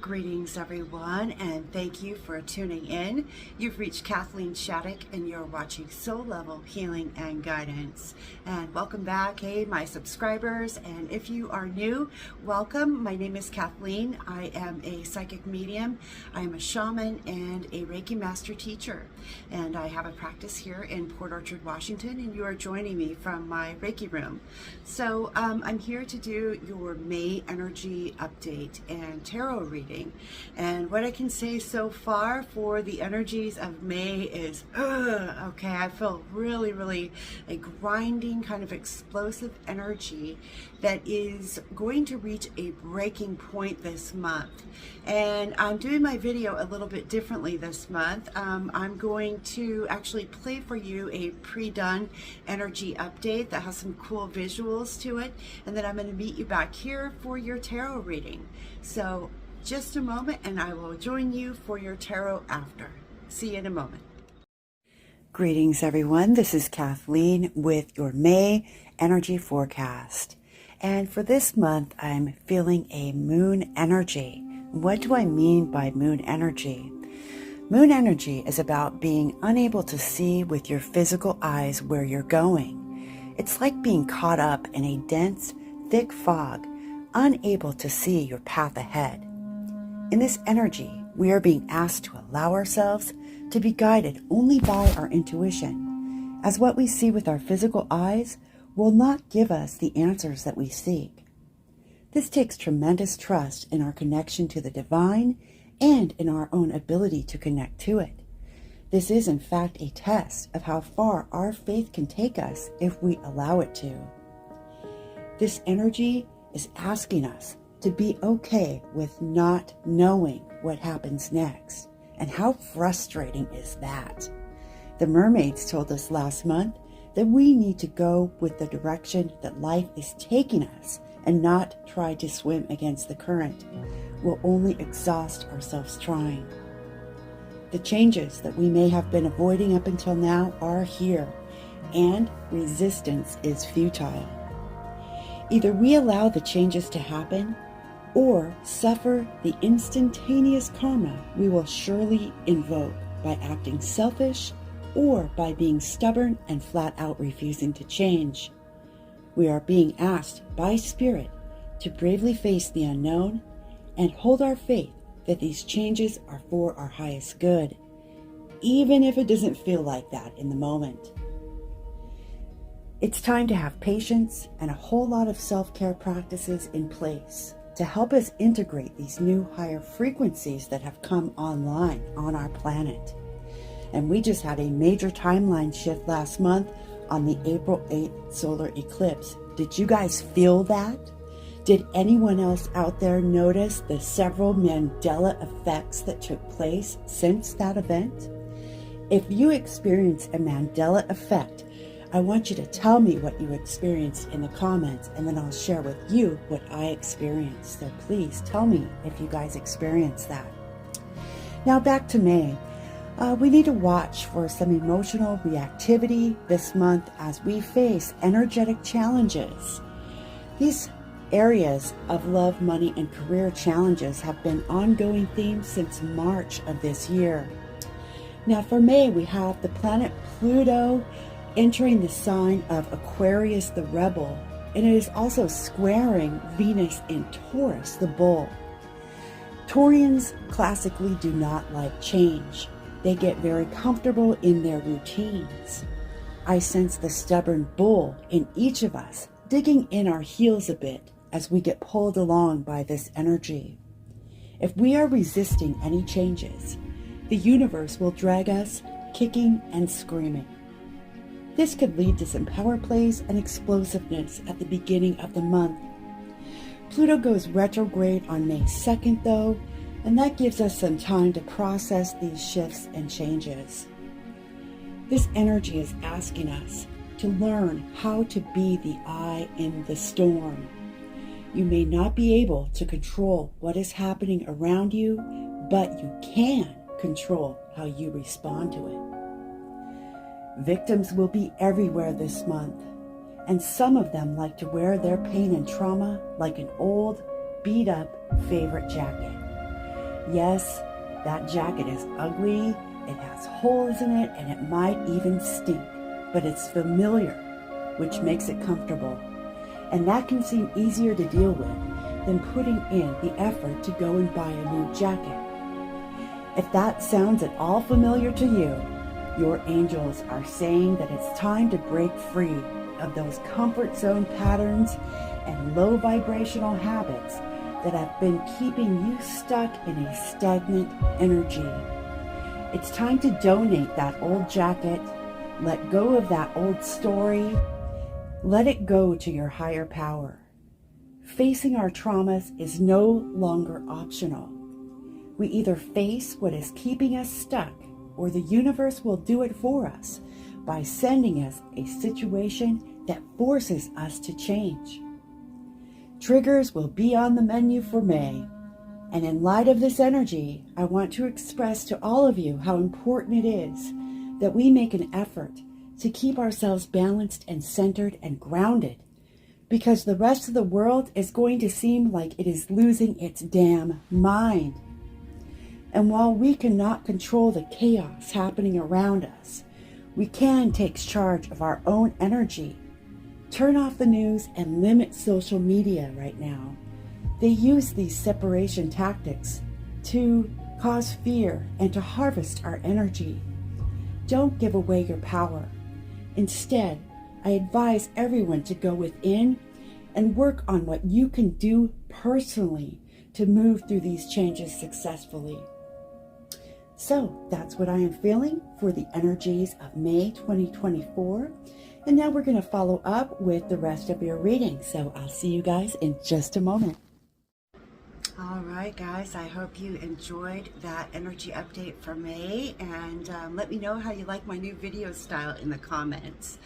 Greetings everyone, and thank you for tuning in. You've reached Kathleen Shattuck and you're watching Soul Level Healing and Guidance. And welcome back, hey my subscribers, and if you are new, welcome. My name is Kathleen. I am a psychic medium. I am a shaman and a Reiki master teacher. And I have a practice here in Port Orchard, Washington, and you are joining me from my Reiki room. So I'm here to do your May energy update and tarot reading. And what I can say so far for the energies of May is, okay, I feel really a grinding kind of explosive energy that is going to reach a breaking point this month. And I'm doing my video a little bit differently this month. I'm going to actually play for you a pre-done energy update that has some cool visuals to it, and then I'm going to meet you back here for your tarot reading. So just a moment and I will join you for your tarot after. See you in a moment. Greetings everyone, this is Kathleen with your May energy forecast. And for this month, I'm feeling a moon energy. What do I mean by moon energy? Moon energy is about being unable to see with your physical eyes where you're going. It's like being caught up in a dense, thick fog, unable to see your path ahead. In this energy, we are being asked to allow ourselves to be guided only by our intuition, as what we see with our physical eyes will not give us the answers that we seek. This takes tremendous trust in our connection to the divine and in our own ability to connect to it. This is in fact a test of how far our faith can take us if we allow it to. This energy is asking us to be okay with not knowing what happens next. And how frustrating is that? The mermaids told us last month that we need to go with the direction that life is taking us and not try to swim against the current. We'll only exhaust ourselves trying. The changes that we may have been avoiding up until now are here, and resistance is futile. Either we allow the changes to happen or suffer the instantaneous karma we will surely invoke by acting selfish or by being stubborn and flat out refusing to change. We are being asked by Spirit to bravely face the unknown and hold our faith that these changes are for our highest good, even if it doesn't feel like that in the moment. It's time to have patience and a whole lot of self-care practices in place to help us integrate these new higher frequencies that have come online on our planet. And we just had a major timeline shift last month on the April 8th solar eclipse. Did you guys feel that? Did anyone else out there notice the several Mandela effects that took place since that event? If you experienced a Mandela effect, I want you to tell me what you experienced in the comments, and then I'll share with you what I experienced. So please tell me if you guys experienced that. Now back to May. We need to watch for some emotional reactivity this month as we face energetic challenges. These areas of love, money, and career challenges have been ongoing themes since March of this year. Now for May, we have the planet Pluto entering the sign of Aquarius the Rebel, and it is also squaring Venus in Taurus the Bull. Taurians classically do not like change. They get very comfortable in their routines. I sense the stubborn bull in each of us digging in our heels a bit as we get pulled along by this energy. If we are resisting any changes, the universe will drag us kicking and screaming. This could lead to some power plays and explosiveness at the beginning of the month. Pluto goes retrograde on May 2nd though, and that gives us some time to process these shifts and changes. This energy is asking us to learn how to be the eye in the storm. You may not be able to control what is happening around you, but you can control how you respond to it. Victims will be everywhere this month, and some of them like to wear their pain and trauma like an old, beat-up favorite jacket. Yes, that jacket is ugly, it has holes in it, and it might even stink, but it's familiar, which makes it comfortable. And that can seem easier to deal with than putting in the effort to go and buy a new jacket. If that sounds at all familiar to you, your angels are saying that it's time to break free of those comfort zone patterns and low vibrational habits that have been keeping you stuck in a stagnant energy. It's time to donate that old jacket, let go of that old story, let it go to your higher power. Facing our traumas is no longer optional. We either face what is keeping us stuck, or the universe will do it for us by sending us a situation that forces us to change. Triggers will be on the menu for May, and in light of this energy, I want to express to all of you how important it is that we make an effort to keep ourselves balanced and centered and grounded, because the rest of the world is going to seem like it is losing its damn mind. And while we cannot control the chaos happening around us, we can take charge of our own energy. Turn off the news and limit social media right now. They use these separation tactics to cause fear and to harvest our energy. Don't give away your power. Instead, I advise everyone to go within and work on what you can do personally to move through these changes successfully. So that's what I am feeling for the energies of May 2024. And now we're going to follow up with the rest of your reading. So I'll see you guys in just a moment. All right, guys, I hope you enjoyed that energy update for May, and let me know how you like my new video style in the comments.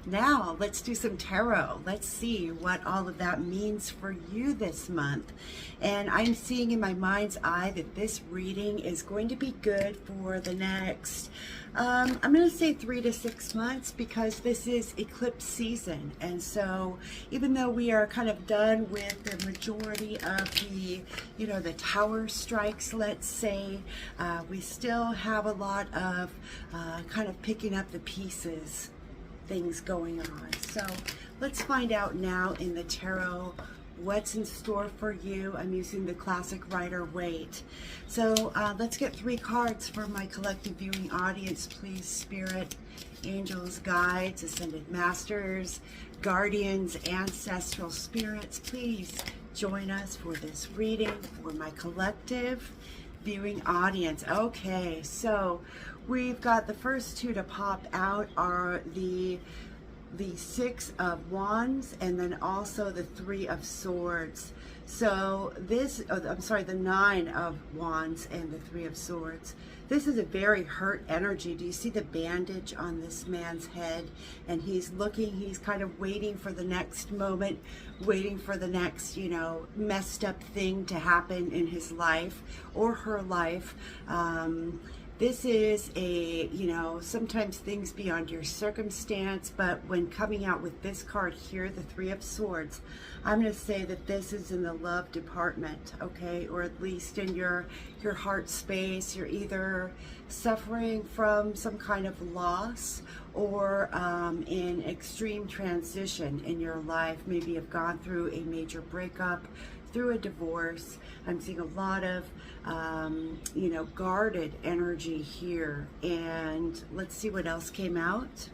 Now, let's do some tarot. Let's see what all of that means for you this month. And I'm seeing in my mind's eye that this reading is going to be good for the next, I'm going to say 3 to 6 months, because this is eclipse season. And so even though we are kind of done with the majority of the, the tower strikes, let's say, we still have a lot of kind of picking up the pieces things going on. So let's find out now in the tarot what's in store for you. I'm using the classic Rider-Waite. So let's get 3 cards for my collective viewing audience, please. Spirit, angels, guides, ascended masters, guardians, ancestral spirits, please join us for this reading for my collective viewing audience. Okay, so we've got the first 2 to pop out are the 6 of Wands and then also the 3 of Swords. So this, the 9 of Wands and the 3 of Swords. This is a very hurt energy. Do you see the bandage on this man's head? And he's looking, he's kind of waiting for the next moment, waiting for the next, messed up thing to happen in his life or her life. This is a, sometimes things beyond your circumstance, but when coming out with this card here, the 3 of Swords, I'm going to say that this is in the love department, okay, or at least in your heart space. You're either suffering from some kind of loss or in extreme transition in your life. Maybe you've gone through a major breakup, through a divorce. I'm seeing a lot of guarded energy here. And let's see what else came out.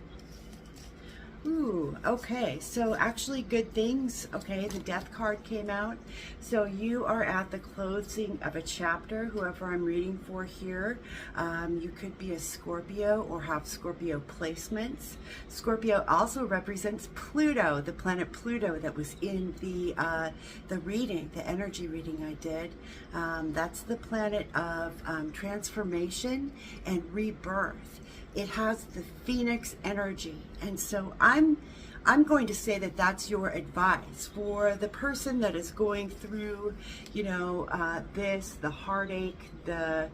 Ooh, okay, so actually good things. Okay, the Death card came out. So you are at the closing of a chapter, whoever I'm reading for here. You could be a Scorpio or have Scorpio placements. Scorpio also represents Pluto, the planet Pluto that was in the reading, the energy reading I did. That's the planet of transformation and rebirth. It has the Phoenix energy, and so I'm going to say that that's your advice for the person that is going through, the heartache, the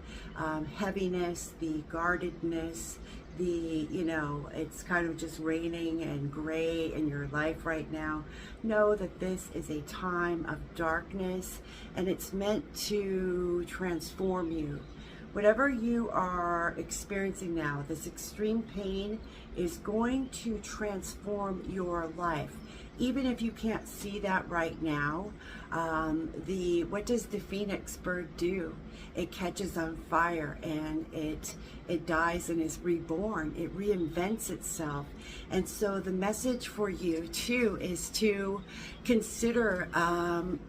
heaviness, the guardedness, it's kind of just raining and gray in your life right now, know that this is a time of darkness, and it's meant to transform you. Whatever you are experiencing now, this extreme pain is going to transform your life. Even if you can't see that right now, what does the phoenix bird do? It catches on fire and it dies and is reborn. It reinvents itself. And so the message for you too is to consider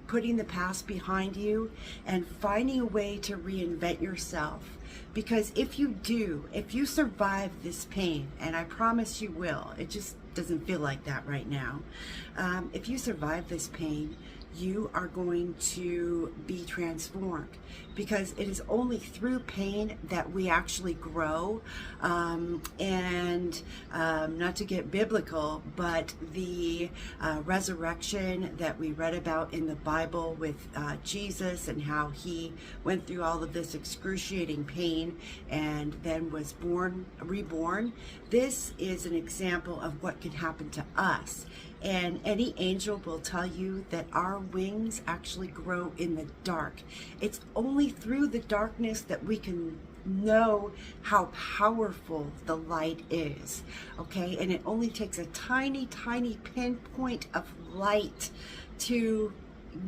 putting the past behind you and finding a way to reinvent yourself. Because if you survive this pain, and I promise you will, it just doesn't feel like that right now. If you survive this pain, you are going to be transformed, because it is only through pain that we actually grow. And not to get biblical, but the resurrection that we read about in the Bible with Jesus, and how he went through all of this excruciating pain and then was reborn. This is an example of what can happen to us. And any angel will tell you that our wings actually grow in the dark. It's only through the darkness that we can know how powerful the light is, okay? And it only takes a tiny, tiny pinpoint of light to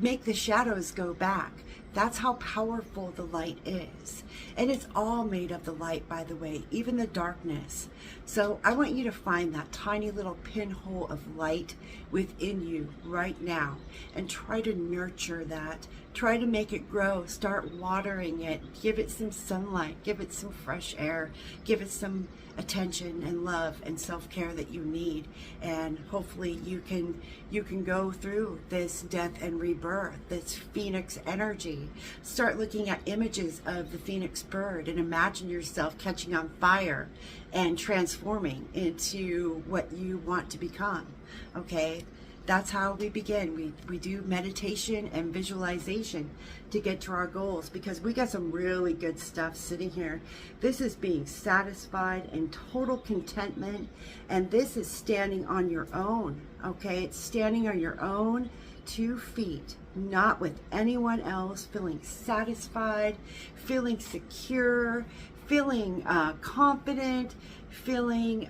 make the shadows go back. That's how powerful the light is. And it's all made of the light, by the way, even the darkness. So I want you to find that tiny little pinhole of light within you right now and try to nurture that. Try to make it grow. Start watering it. Give it some sunlight. Give it some fresh air. Give it some attention and love and self-care that you need. And hopefully you can go through this death and rebirth, this phoenix energy. Start looking at images of the phoenix bird and imagine yourself catching on fire and transforming into what you want to become. Okay? That's how we begin. We do meditation and visualization to get to our goals, because we got some really good stuff sitting here. This is being satisfied and total contentment, and this is standing on your own, okay? It's standing on your own 2 feet, not with anyone else, feeling satisfied, feeling secure, feeling confident, feeling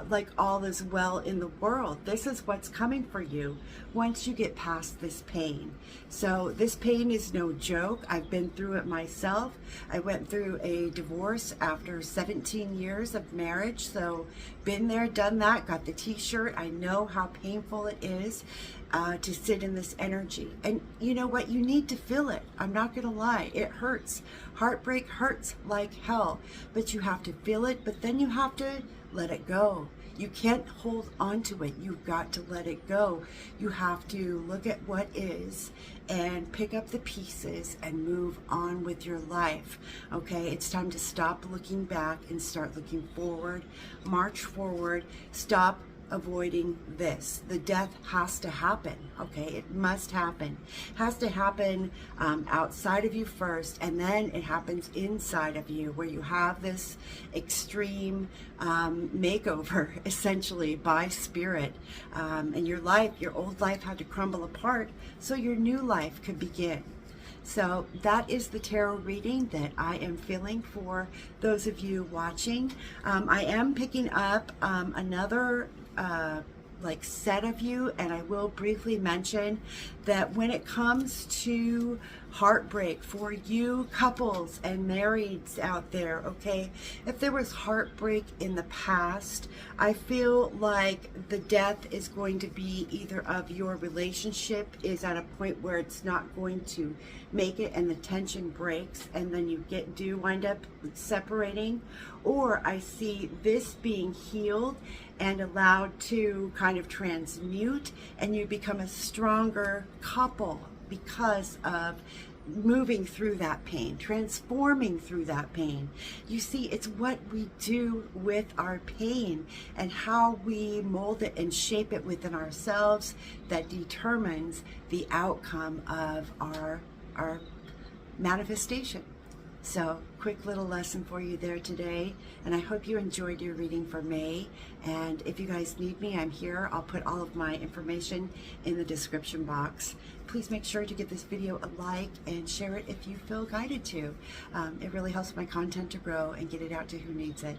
like all is well in the world. This is what's coming for you once you get past this pain. So this pain is no joke. I've been through it myself. I went through a divorce after 17 years of marriage. So been there, done that, got the t-shirt. I know how painful it is to sit in this energy. And you know what? You need to feel it. I'm not going to lie. It hurts. Heartbreak hurts like hell. But you have to feel it, but then you have to let it go. You can't hold on to it. You've got to let it go. You have to look at what is and pick up the pieces and move on with your life. Okay, it's time to stop looking back and start looking forward. March forward. Stop avoiding this. The death has to happen. Okay, it must happen. It has to happen outside of you first, and then it happens inside of you, where you have this extreme makeover, essentially, by spirit. And your life, your old life, had to crumble apart so your new life could begin. So that is the tarot reading that I am feeling for those of you watching. I am picking up another set of you, and I will briefly mention that when it comes to heartbreak for you couples and marrieds out there, okay, if there was heartbreak in the past, I feel like the death is going to be either of your relationship is at a point where it's not going to make it and the tension breaks, and then you do wind up separating, or I see this being healed and allowed to kind of transmute, and you become a stronger couple because of moving through that pain, transforming through that pain. You see, it's what we do with our pain and how we mold it and shape it within ourselves that determines the outcome of our manifestation. So, quick little lesson for you there today, and I hope you enjoyed your reading for May. And if you guys need me, I'm here. I'll put all of my information in the description box. Please make sure to give this video a like and share it if you feel guided to. It really helps my content to grow and get it out to who needs it.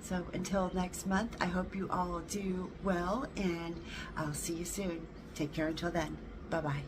So until next month, I hope you all do well, and I'll see you soon. Take care until then. Bye-bye.